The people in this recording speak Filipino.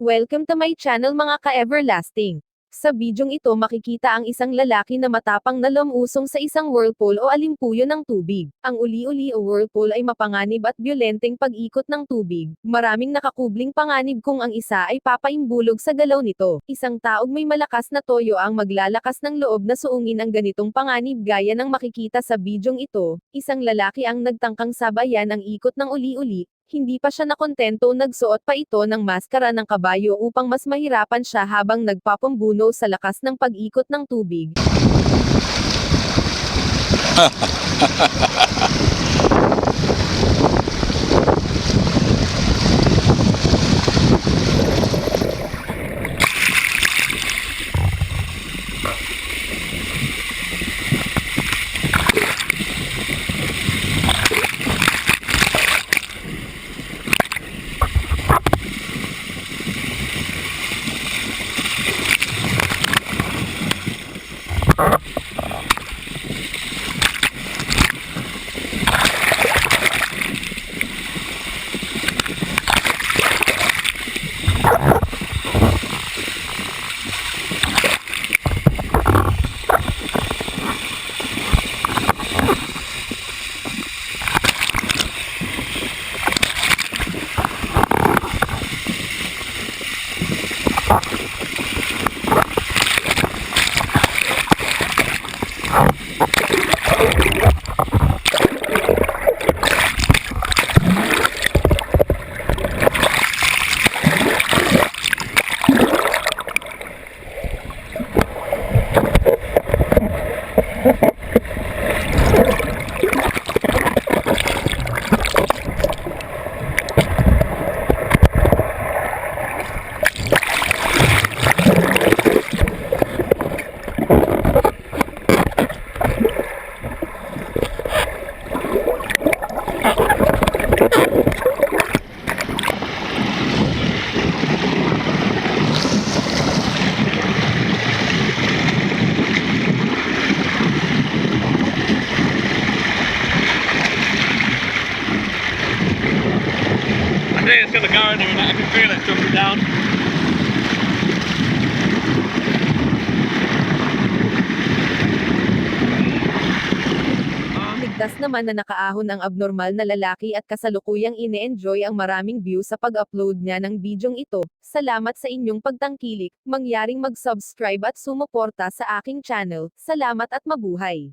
Welcome to my channel mga ka-everlasting. Sa bidyong ito makikita ang isang lalaki na matapang na lumusong sa isang whirlpool o alimpuyo ng tubig. Ang uli-uli o whirlpool ay mapanganib at byolenteng pag-ikot ng tubig. Maraming nakakubling panganib kung ang isa ay papaimbulog sa galaw nito. Isang taog may malakas na toyo ang maglalakas ng loob na suungin ang ganitong panganib gaya ng makikita sa bidyong ito. Isang lalaki ang nagtangkang sabayan ang ikot ng uli-uli. Hindi pa siya nakontento, nagsuot pa ito ng maskara ng kabayo upang mas mahirapan siya habang nagpapambuno sa lakas ng pag-ikot ng tubig. I think it's going to go in there and I can feel it jumping down. Ligtas naman na nakaahon ang abnormal na lalaki at kasalukuyang ine-enjoy ang maraming view sa pag-upload niya ng bidyong ito. Salamat sa inyong pagtangkilik, mangyaring mag-subscribe at sumuporta sa aking channel. Salamat at mabuhay!